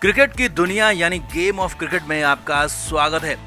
Cricket की दुनिया यानी गेम ऑफ क्रिकेट में आपका स्वागत है।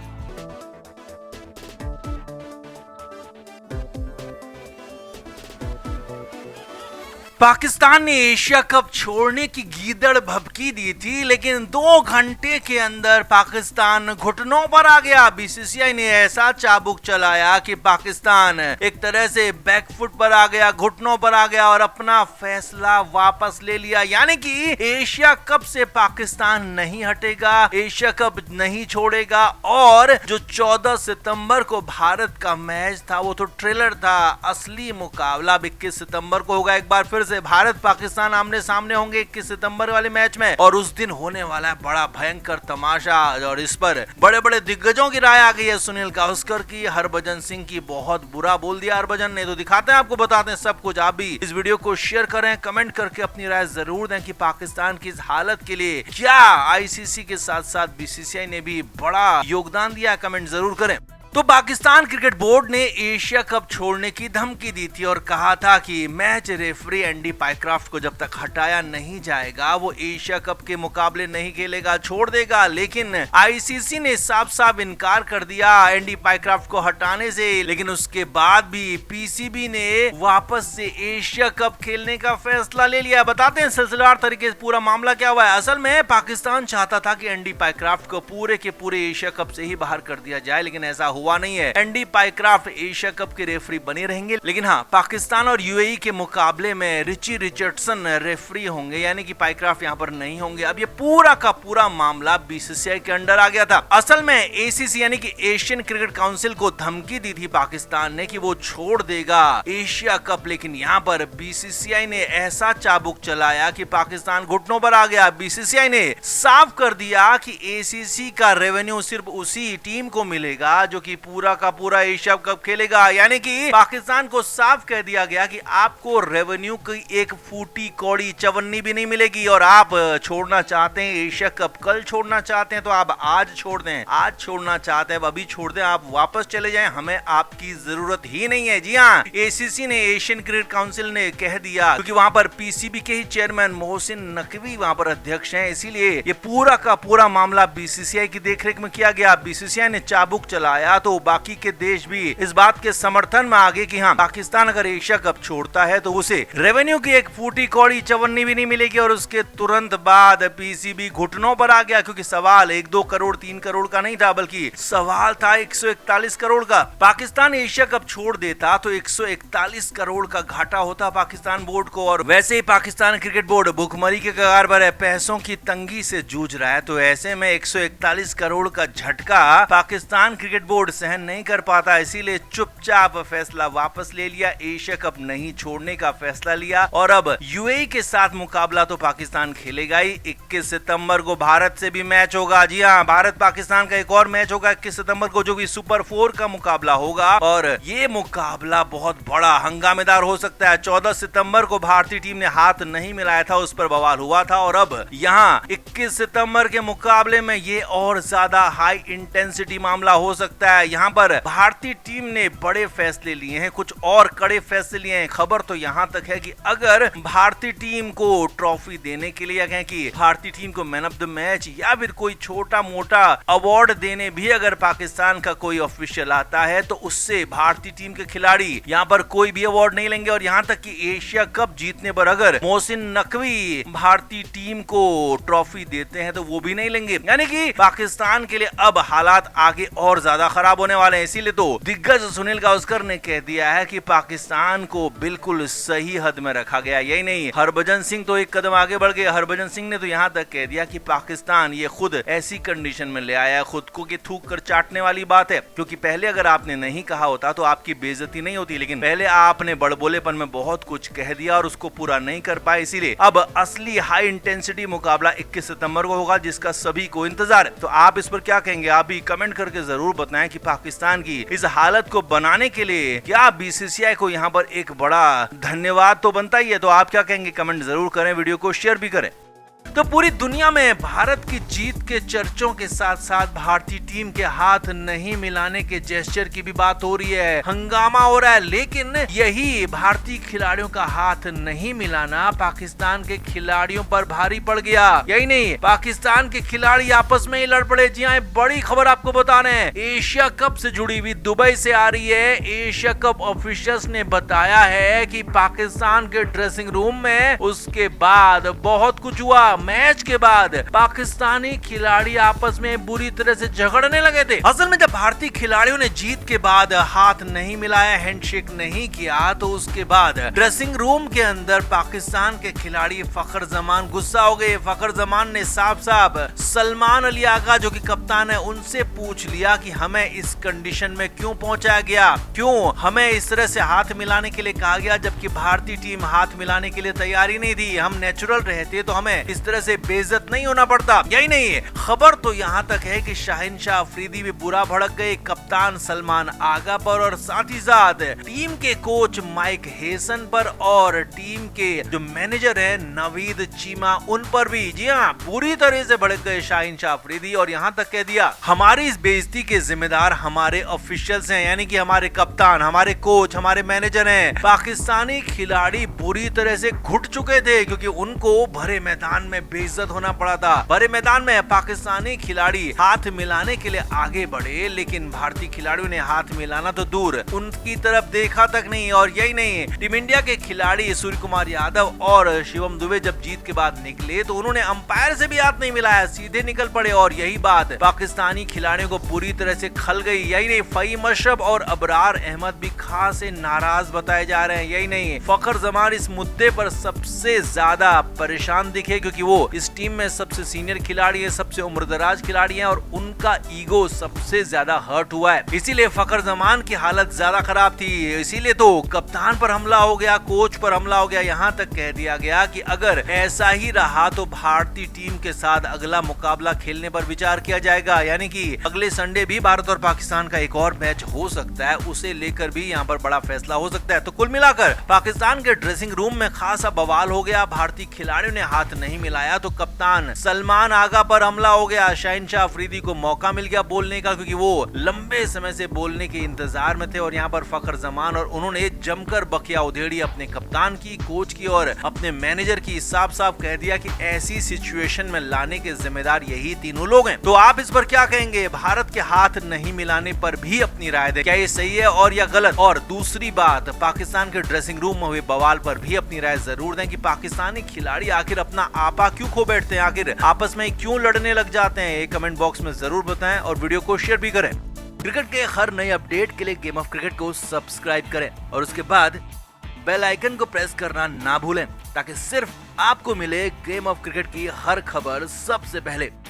पाकिस्तान ने एशिया कप छोड़ने की गीदड़ भभकी दी थी, लेकिन 2 घंटे के अंदर पाकिस्तान घुटनों पर आ गया। बीसीसीआई ने ऐसा चाबुक चलाया कि पाकिस्तान एक तरह से बैकफुट पर आ गया, घुटनों पर आ गया और अपना फैसला वापस ले लिया। यानी कि एशिया कप से पाकिस्तान नहीं हटेगा, एशिया कप नहीं छोड़ेगा। और जो 14 सितंबर को भारत का मैच था वो तो ट्रेलर था, असली मुकाबला 21 सितंबर को होगा। एक बार फिर भारत पाकिस्तान आमने सामने होंगे 21 सितंबर वाले मैच में, और उस दिन होने वाला है बड़ा भयंकर तमाशा। और इस पर बड़े बड़े दिग्गजों की राय आ गई है। सुनील गावस्कर की, हरभजन सिंह की। बहुत बुरा बोल दिया हरभजन ने। तो दिखाते हैं आपको, बताते हैं सब कुछ। आप भी इस वीडियो को शेयर करें, कमेंट करके अपनी राय जरूर दें कि पाकिस्तान की इस हालत के लिए क्या आईसीसी के साथ साथ बीसीसीआई ने भी बड़ा योगदान दिया। कमेंट जरूर करें। तो पाकिस्तान क्रिकेट बोर्ड ने एशिया कप छोड़ने की धमकी दी थी और कहा था कि मैच रेफरी एंडी पाइक्राफ्ट को जब तक हटाया नहीं जाएगा वो एशिया कप के मुकाबले नहीं खेलेगा, छोड़ देगा। लेकिन आईसीसी ने साफ साफ इनकार कर दिया एंडी पाइक्राफ्ट को हटाने से। लेकिन उसके बाद भी पीसीबी ने वापस से एशिया कप खेलने का फैसला ले लिया। बताते हैं सिलसिलेवार तरीके से पूरा मामला क्या हुआ है। असल में पाकिस्तान चाहता था कि एंडी पाइक्राफ्ट को पूरे के पूरे एशिया कप से ही बाहर कर दिया जाए, लेकिन ऐसा हुआ नहीं है। एंडी पाइक्राफ्ट एशिया कप के रेफरी बने रहेंगे, लेकिन हाँ, पाकिस्तान और यूएई के मुकाबले में रिची रिचर्डसन रेफरी होंगे, यानी कि पाइक्राफ्ट यहाँ पर नहीं होंगे। अब ये पूरा का पूरा मामला बीसीसीआई के अंडर आ गया था। असल में एसीसी यानी कि एशियन क्रिकेट काउंसिल को धमकी दी थी पाकिस्तान ने कि वो छोड़ देगा एशिया कप, लेकिन यहाँ पर बीसीसीआई ने ऐसा चाबुक चलाया कि पाकिस्तान घुटनों पर आ गया। बीसीसीआई ने साफ कर दिया कि एसीसी का रेवेन्यू सिर्फ उसी टीम को मिलेगा जो कि पूरा का पूरा एशिया कप खेलेगा। यानी कि पाकिस्तान को साफ कह दिया गया कि आपको रेवेन्यू की एक फूटी कौड़ी चवन्नी भी नहीं मिलेगी। और आप छोड़ना चाहते हैं एशिया कप, कल छोड़ना चाहते हैं तो आप आज छोड़ दें, आज छोड़ना चाहते हैं अभी छोड़ दें, आप वापस चले जाएं, हमें आपकी जरूरत ही नहीं है। जी हाँ, एसीसी ने, एशियन क्रिकेट काउंसिल ने कह दिया, क्योंकि वहां पर पीसीबी के ही चेयरमैन मोहसिन नकवी वहां पर अध्यक्ष हैं, इसीलिए ये पूरा का पूरा मामला बीसीसीआई की देखरेख में किया गया। बीसीसीआई ने चाबुक चलाया तो बाकी के देश भी इस बात के समर्थन में आ गए कि हाँ, पाकिस्तान अगर एशिया कप छोड़ता है तो उसे रेवेन्यू की एक फूटी कौड़ी चवन्नी भी नहीं मिलेगी। और उसके तुरंत बाद पीसीबी घुटनों पर आ गया, क्योंकि सवाल 1-2 करोड़ 3 करोड़ का नहीं था, बल्कि सवाल था 141 करोड़ का। पाकिस्तान एशिया कप छोड़ देता तो 141 करोड़ का घाटा होता पाकिस्तान बोर्ड को। और वैसे ही पाकिस्तान क्रिकेट बोर्ड भुखमरी के कगार पर है, पैसों की तंगी से जूझ रहा है, तो ऐसे में 141 करोड़ का झटका पाकिस्तान क्रिकेट बोर्ड सहन नहीं कर पाता, इसीलिए चुपचाप फैसला वापस ले लिया, एशिया कप नहीं छोड़ने का फैसला लिया। और अब यूएई के साथ मुकाबला तो पाकिस्तान खेलेगा ही। 21 सितंबर को भारत से भी मैच होगा। जी हाँ, भारत पाकिस्तान का एक और मैच होगा 21 सितंबर को, जो कि सुपर 4 का मुकाबला होगा। और ये मुकाबला बहुत बड़ा हंगामेदार हो सकता है। 14 सितंबर को भारतीय टीम ने हाथ नहीं मिलाया था, उस पर बवाल हुआ था, और अब यहाँ 21 सितंबर के मुकाबले में ये और ज्यादा हाई इंटेंसिटी मामला हो सकता है। यहाँ पर भारतीय टीम ने बड़े फैसले लिए हैं, कुछ और कड़े फैसले लिए हैं। खबर तो यहाँ तक है कि अगर भारतीय टीम को ट्रॉफी देने के लिए, या कहें कि भारतीय टीम को मैन ऑफ द मैच या फिर कोई छोटा मोटा अवार्ड देने भी अगर पाकिस्तान का कोई ऑफिशियल आता है, तो उससे भारतीय टीम के खिलाड़ी यहाँ पर कोई भी अवार्ड नहीं लेंगे। और यहाँ तक कि एशिया कप जीतने पर अगर मोहसिन नकवी भारतीय टीम को ट्रॉफी देते हैं तो वो भी नहीं लेंगे। यानी कि पाकिस्तान के लिए अब हालात आगे और ज्यादा खराब होने वाले हैं। इसीलिए तो दिग्गज सुनील गावस्कर ने कह दिया है कि पाकिस्तान को बिल्कुल सही हद में रखा गया। यही नहीं, हरभजन सिंह तो एक कदम आगे बढ़ गए। हरभजन सिंह ने तो यहाँ तक कह दिया कि पाकिस्तान ये खुद ऐसी कंडीशन में ले आया है, खुद को कि थूक कर चाटने वाली बात है। क्योंकि पहले अगर आपने नहीं कहा होता तो आपकी बेइज्जती नहीं होती, लेकिन पहले आपने बड़बोलेपन में बहुत कुछ कह दिया और उसको पूरा नहीं कर पाए। इसीलिए अब असली हाई इंटेंसिटी मुकाबला 21 सितंबर को होगा, जिसका सभी को इंतजार है। तो आप इस पर क्या कहेंगे? आप भी कमेंट करके जरूर बताएं कि पाकिस्तान की इस हालत को बनाने के लिए क्या बीसीसीआई को यहाँ पर एक बड़ा धन्यवाद तो बनता ही है। तो आप क्या कहेंगे? कमेंट जरूर करें, वीडियो को शेयर भी करें। तो पूरी दुनिया में भारत की जीत के चर्चों के साथ साथ भारतीय टीम के हाथ नहीं मिलाने के जेस्चर की भी बात हो रही है, हंगामा हो रहा है। लेकिन यही भारतीय खिलाड़ियों का हाथ नहीं मिलाना पाकिस्तान के खिलाड़ियों पर भारी पड़ गया। यही नहीं, पाकिस्तान के खिलाड़ी आपस में ही लड़ पड़े। जी हाँ, बड़ी खबर आपको बता रहे हैं, एशिया कप से जुड़ी हुई दुबई से आ रही है। एशिया कप ऑफिशियल्स ने बताया है कि पाकिस्तान के ड्रेसिंग रूम में उसके बाद बहुत कुछ हुआ। मैच के बाद पाकिस्तानी खिलाड़ी आपस में बुरी तरह से झगड़ने लगे थे। असल में जब भारतीय खिलाड़ियों ने जीत के बाद हाथ नहीं मिलाया, हैंडशेक नहीं किया, तो उसके बाद ड्रेसिंग रूम के अंदर पाकिस्तान के खिलाड़ी फखर जमान गुस्सा हो गए। फखर जमान ने साफ साफ सलमान अली आगा जो कि कप्तान है उनसे पूछ लिया कि हमें इस कंडीशन में क्यों पहुंचाया गया, क्यों हमें इस तरह से हाथ मिलाने के लिए कहा गया, जबकि भारतीय टीम हाथ मिलाने के लिए तैयारी नहीं थी। हम नेचुरल रहते तो हमें इस तरह से बेइज्जत नहीं होना पड़ता। यही नहीं, खबर तो यहाँ तक है कि शाहीन शाह अफरीदी भी बुरा भड़क गए कप्तान सलमान आगा पर, और साथ ही साथ टीम के कोच माइक हेसन पर और टीम के जो मैनेजर है नवीद चीमा उन पर भी। जी हाँ, पूरी तरह से भड़क गए शाहीन शाह अफरीदी और यहाँ तक कह दिया हमारी इस बेइज्जती के जिम्मेदार हमारे ऑफिशियल्स हैं, यानी कि हमारे कप्तान, हमारे कोच, हमारे मैनेजर हैं। पाकिस्तानी खिलाड़ी बुरी तरह से घुट चुके थे क्योंकि उनको भरे मैदान में बेइज्जत होना पड़ा था। भरे मैदान में पाकिस्तानी खिलाड़ी हाथ मिलाने के लिए आगे बढ़े, लेकिन भारतीय खिलाड़ियों ने हाथ मिलाना तो दूर, उनकी तरफ देखा तक नहीं। और यही नहीं, टीम इंडिया के खिलाड़ी सूर्य कुमार यादव और शिवम दुबे जब जीत के बाद निकले तो उन्होंने अंपायर से भी हाथ नहीं मिलाया, सीधे निकल पड़े। और यही बात पाकिस्तानी खिलाड़ियों को पूरी तरह से खल गई। यही नहीं, फहीम अशरफ और अबरार अहमद भी खासे नाराज बताए जा रहे हैं। यही नहीं, फखर जमान इस मुद्दे पर सबसे ज्यादा परेशान दिखे क्योंकि वो इस टीम में सबसे सीनियर खिलाड़ी है, सबसे उम्रदराज खिलाड़ी हैं और उनका ईगो सबसे ज्यादा हर्ट हुआ है। इसीलिए फखर जमान की हालत ज्यादा खराब थी। इसीलिए तो कप्तान पर हमला हो गया, कोच पर हमला हो गया। यहाँ तक कह दिया गया कि अगर ऐसा ही रहा तो भारतीय टीम के साथ अगला मुकाबला खेलने पर विचार किया जाएगा, यानी कि अगले संडे भी भारत और पाकिस्तान का एक और मैच हो सकता है, उसे लेकर भी यहाँ पर बड़ा फैसला हो सकता है। तो कुल मिलाकर पाकिस्तान के ड्रेसिंग रूम में खासा बवाल हो गया। भारतीय खिलाड़ियों ने हाथ नहीं मिलाया तो कप्तान सलमान आगा पर हमला हो गया। शाहीन शाह अफरीदी को मौका मिल गया बोलने का क्योंकि वो लंबे समय से बोलने के इंतजार में थे और यहाँ पर फखर जमान और उन्होंने जमकर बकिया उधेड़ी अपने कप्तान की, कोच की और अपने मैनेजर की। साफ साफ कह दिया कि ऐसी सिचुएशन में लाने के जिम्मेदार यही तीनों लोग हैं। तो आप इस पर क्या कहेंगे? भारत के हाथ नहीं मिलाने पर भी अपनी राय दें, क्या ये सही है और या गलत? और दूसरी बात, पाकिस्तान के ड्रेसिंग रूम में हुए बवाल पर भी अपनी राय जरूर दें कि पाकिस्तानी खिलाड़ी आखिर अपना आपा क्यों खो बैठते हैं, आखिर आपस में क्यों लड़ने लग जाते हैं। ये कमेंट बॉक्स में जरूर बताएं और वीडियो को शेयर भी करें। क्रिकेट के हर नए अपडेट के लिए गेम ऑफ क्रिकेट को सब्सक्राइब करें और उसके बाद बेल आइकन को प्रेस करना ना भूलें ताकि सिर्फ आपको मिले गेम ऑफ क्रिकेट की हर खबर सबसे पहले।